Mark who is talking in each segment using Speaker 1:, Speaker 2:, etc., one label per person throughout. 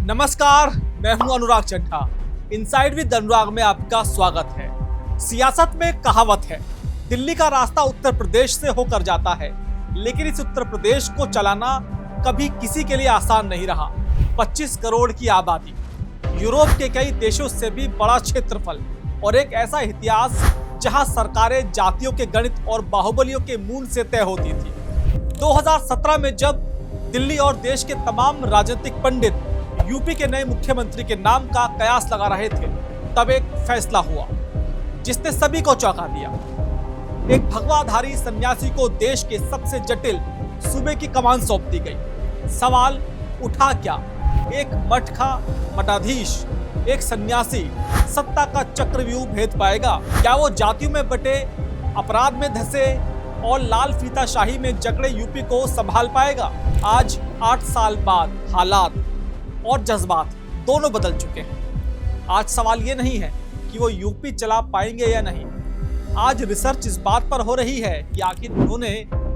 Speaker 1: नमस्कार, मैं हूं अनुराग चड्ढा। इनसाइड विद अनुराग में आपका स्वागत है। सियासत में कहावत है, दिल्ली का रास्ता उत्तर प्रदेश से होकर जाता है, लेकिन इस उत्तर प्रदेश को चलाना कभी किसी के लिए आसान नहीं रहा। 25 करोड़ की आबादी, यूरोप के कई देशों से भी बड़ा क्षेत्रफल और एक ऐसा इतिहास जहां सरकारें जातियों के गणित और बाहुबलियों के मूल से तय होती थी। 2017 में जब दिल्ली और देश के तमाम राजनीतिक पंडित यूपी के नए मुख्यमंत्री के नाम का कयास लगा रहे थे, तब एक फैसला हुआ जिसने सभी को चौंका दिया। एक भगवाधारी सन्यासी को देश के सबसे जटिल सूबे की कमान सौंप दी गई। सवाल उठा, क्या एक मठाधीश, एक सन्यासी सत्ता का चक्रव्यूह भेद पाएगा? क्या वो जातियों में बटे, अपराध में धंसे और लाल फीताशाही में जकड़े यूपी को संभाल पाएगा? आज 8 साल बाद हालात और जज्बात दोनों बदल चुके हैं। आज सवाल ये नहीं है कि वो यूपी चला पाएंगे या नहीं। आज रिसर्च इस बात पर हो रही है कि आखिर उन्होंने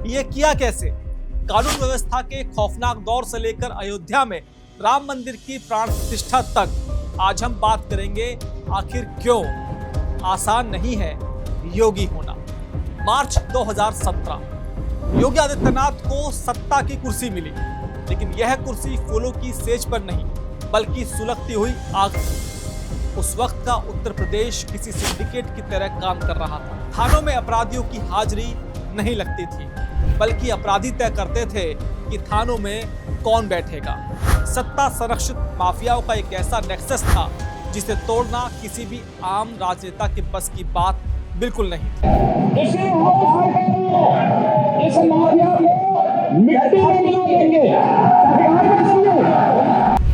Speaker 1: ये किया कैसे। कानून व्यवस्था के खौफनाक दौर से लेकर अयोध्या में राम मंदिर की प्राण प्रतिष्ठा तक आज हम बात करेंगे। आखिर क्यों आसान नहीं है योगी होना। मार्च 2017 योगी आदित्यनाथ को सत्ता की कुर्सी मिली, लेकिन यह कुर्सी फूलों की सेज पर नहीं बल्कि सुलगती हुई आग थी। उस वक्त का उत्तर प्रदेश किसी सिंडिकेट की तरह काम कर रहा था। थानों में अपराधियों की हाजिरी नहीं लगती थी, बल्कि अपराधी तय करते थे कि थानों में कौन बैठेगा। सत्ता संरक्षित माफियाओं का एक ऐसा नेक्सस था जिसे तोड़ना किसी भी आम राजनेता के बस की बात बिल्कुल नहीं थी।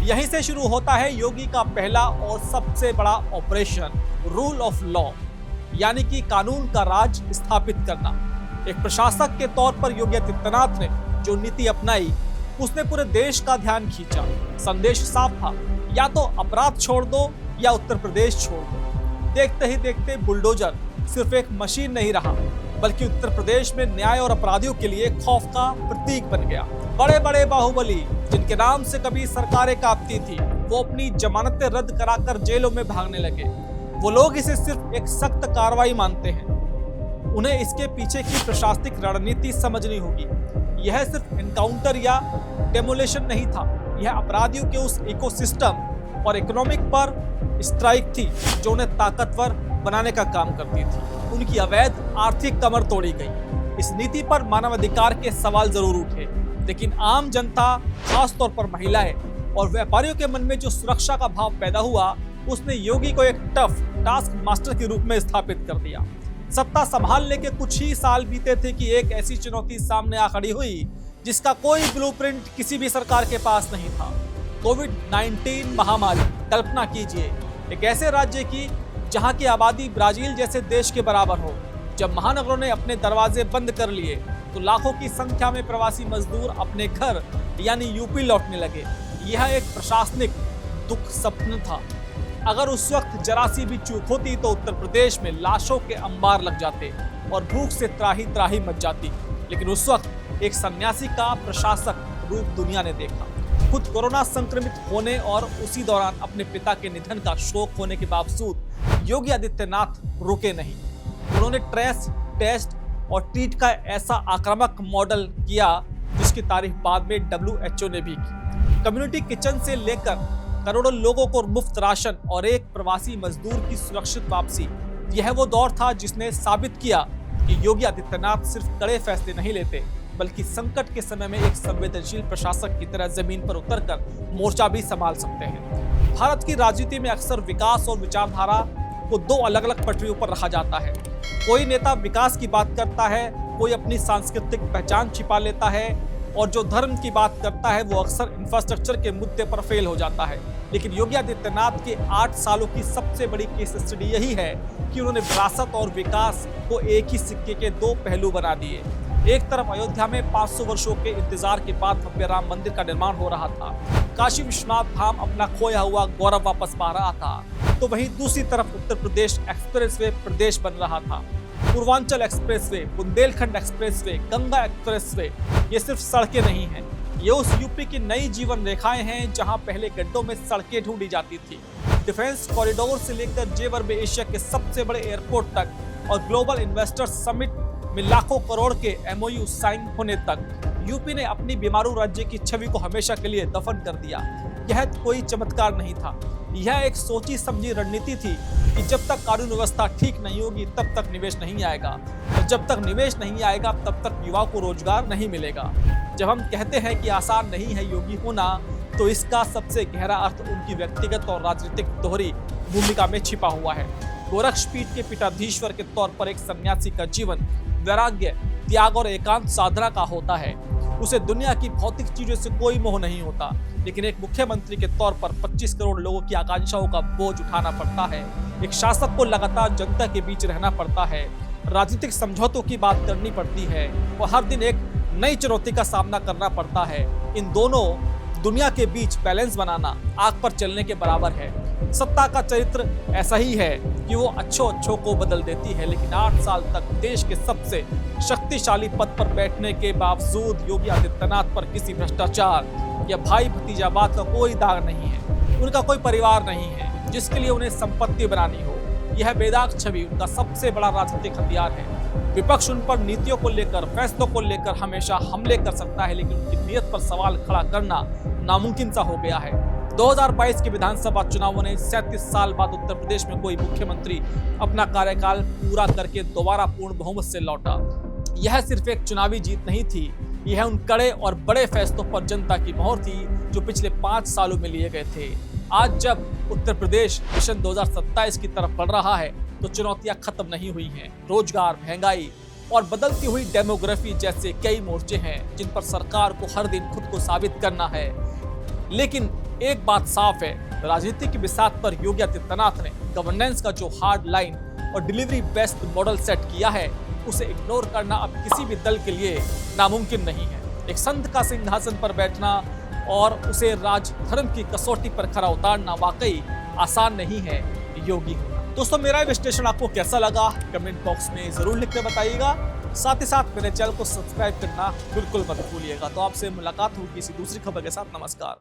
Speaker 1: यहीं से शुरू होता है योगी का पहला और सबसे बड़ा ऑपरेशन, रूल ऑफ लॉ, यानी कि कानून का राज स्थापित करना। एक प्रशासक के तौर पर योगी आदित्यनाथ ने जो नीति अपनाई, उसने पूरे देश का ध्यान खींचा। संदेश साफ था, या तो अपराध छोड़ दो या उत्तर प्रदेश छोड़ दो। देखते ही देखते बुलडोजर सिर्फ एक मशीन नहीं रहा, बल्कि उत्तर प्रदेश में न्याय और अपराधियों के लिए खौफ का प्रतीक बन गया। बड़े बड़े बाहुबली जिनके नाम से कभी सरकारें कांपती थी, वो अपनी जमानतें रद्द कराकर जेलों में भागने लगे। वो लोग इसे सिर्फ एक सख्त कार्रवाई मानते हैं। उन्हें इसके पीछे की प्रशासनिक रणनीति समझनी होगी। यह सिर्फ एनकाउंटर या डेमोलेशन नहीं था, यह अपराधियों के उस इकोसिस्टम और इकोनॉमिक पर स्ट्राइक थी जो उन्हें ताकतवर बनाने का काम करती थी। उनकी अवैध आर्थिक कमर तोड़ी गई। इस नीति पर मानवाधिकार के सवाल जरूर उठे, लेकिन आम जनता, खासतौर पर महिलाएं और व्यापारियों के मन में जो सुरक्षा का भाव पैदा हुआ, उसने योगी को एक टफ टास्क मास्टर के रूप में स्थापित कर दिया। सत्ता संभालने के कुछ ही साल बीते थे कि एक ऐसी चुनौती सामने आ खड़ी हुई जिसका कोई ब्लूप्रिंट किसी भी सरकार के पास नहीं था। कोविड-19 महामारी। कल्पना कीजिए एक ऐसे राज्य की जहां की आबादी ब्राजील जैसे देश के बराबर हो। जब महानगरों ने अपने दरवाजे बंद कर लिए तो लाखों की संख्या में प्रवासी मजदूर अपने घर यानी यूपी लौटने लगे। यह एक प्रशासनिक दुख स्वप्न था। अगर उस वक्त जरा सी भी चूक होती तो उत्तर प्रदेश में लाशों के अंबार लग जाते और भूख से त्राही त्राही मच जाती। लेकिन उस वक्त एक सन्यासी का प्रशासक रूप दुनिया ने देखा। खुद कोरोना संक्रमित होने और उसी दौरान अपने पिता के निधन का शोक होने के बावजूद योगी आदित्यनाथ रुके नहीं। उन्होंने ट्रेस, टेस्ट और ट्रीट का ऐसा आक्रामक मॉडल किया जिसकी तारीफ बाद में WHO ने भी की। कम्युनिटी किचन से लेकर करोड़ों लोगों को मुफ्त राशन और एक प्रवासी मजदूर की सुरक्षित वापसी, यह वो दौर था जिसने साबित किया कि योगी आदित्यनाथ सिर्फ कड़े फैसले नहीं लेते, बल्कि संकट के समय में एक संवेदनशील प्रशासक की तरह जमीन पर उतरकर मोर्चा भी संभाल सकते हैं। भारत की राजनीति में अक्सर विकास और विचारधारा को दो अलग अलग पटरियों पर रखा जाता है। कोई नेता विकास की बात करता है, कोई अपनी सांस्कृतिक पहचान छिपा लेता है, और जो धर्म की बात करता है वो अक्सर इंफ्रास्ट्रक्चर के मुद्दे पर फेल हो जाता है। लेकिन योगी आदित्यनाथ के 8 सालों की सबसे बड़ी केस स्टडी यही है कि उन्होंने विरासत और विकास को एक ही सिक्के के दो पहलू बना दिए। एक तरफ अयोध्या में 500 वर्षों के इंतजार के बाद भव्य राम मंदिर का निर्माण हो रहा था, काशी विश्वनाथ धाम अपना खोया हुआ गौरव वापस पा रहा था, तो वहीं दूसरी तरफ उत्तर प्रदेश एक्सप्रेसवे प्रदेश बन रहा था। Purvanchal expressway, Bundelkhand expressway, Ganga expressway, ये सिर्फ सड़कें नहीं हैं, ये उस यूपी की नई जीवन रेखाएं हैं जहां पहले गड्ढों में सड़कें ढूंढी जाती थी। डिफेंस कॉरिडोर से लेकर जेवर में एशिया के सबसे बड़े एयरपोर्ट तक और ग्लोबल इन्वेस्टर्स समिट में लाखों करोड़ के एमओयू साइन होने तक यूपी ने अपनी बीमारू राज्य की छवि को हमेशा के लिए दफन कर दिया। यह कोई चमत्कार नहीं था, यह एक सोची समझी रणनीति थी कि जब तक कानून व्यवस्था ठीक नहीं होगी तब तक निवेश नहीं आएगा, और जब तक निवेश नहीं आएगा तब तक युवाओं को रोजगार नहीं मिलेगा। जब हम कहते हैं कि आसान नहीं है योगी होना, तो इसका सबसे गहरा अर्थ उनकी व्यक्तिगत और राजनीतिक दोहरी भूमिका में छिपा हुआ है। गोरक्षपीठ के पीठाधीश्वर के तौर पर एक सन्यासी का जीवन वैराग्य, त्याग और एकांत साधना का होता है। उसे दुनिया की भौतिक चीजों से कोई मोह नहीं होता, लेकिन एक मुख्यमंत्री के तौर पर 25 करोड़ लोगों की आकांक्षाओं का बोझ उठाना पड़ता है। एक शासक को लगातार जनता के बीच रहना पड़ता है, राजनीतिक समझौतों की बात करनी पड़ती है और हर दिन एक नई चुनौती का सामना करना पड़ता है। इन दोनों दुनिया के बीच बैलेंस बनाना आग पर चलने के बराबर है। सत्ता का चरित्र ऐसा ही है कि वो अच्छों को बदल देती है, लेकिन 8 साल तक देश के सबसे शक्तिशाली पद पर बैठने के बावजूद योगी आदित्यनाथ पर किसी भ्रष्टाचार या भाई भतीजावाद का कोई दाग नहीं है। उनका कोई परिवार नहीं है जिसके लिए उन्हें संपत्ति बनानी हो। यह बेदाग छवि उनका सबसे बड़ा राजनीतिक हथियार है। विपक्ष उन पर नीतियों को लेकर, फैसलों को लेकर हमेशा हमले कर सकता है, लेकिन उनकी नीयत पर सवाल खड़ा करना नामुमकिन सा हो गया है। 2022 के विधानसभा चुनावों ने 37 साल बाद उत्तर प्रदेश में कोई मुख्यमंत्री अपना कार्यकाल पूरा करके दोबारा पूर्ण बहुमत से लौटा। यह सिर्फ एक चुनावी जीत नहीं थी, यह उन कड़े और बड़े फैसलों पर जनता की मोहर थी जो पिछले 5 सालों में लिए गए थे। आज जब उत्तर प्रदेश मिशन 2027 की तरफ बढ़ रहा है, तो चुनौतियां खत्म नहीं हुई हैं। रोजगार, महंगाई और बदलती हुई डेमोग्राफी जैसे कई मोर्चे हैं जिन पर सरकार को हर दिन खुद को साबित करना है। लेकिन एक बात साफ है, राजनीति की बिसात पर योगी आदित्यनाथ ने गवर्नेंस का जो हार्ड लाइन और डिलीवरी बेस्ड मॉडल सेट किया है, उसे इग्नोर करना अब किसी भी दल के लिए नामुमकिन नहीं है। एक संत का सिंहासन पर बैठना और उसे राजधर्म की कसौटी पर खरा उतारना वाकई आसान नहीं है योगी होना। दोस्तों, मेरा विश्लेषण आपको कैसा लगा कमेंट बॉक्स में जरूर लिख कर बताइएगा। साथ ही साथ मेरे चैनल को सब्सक्राइब करना बिल्कुल मत भूलिएगा। तो आपसे मुलाकात होगी किसी दूसरी खबर के साथ। नमस्कार।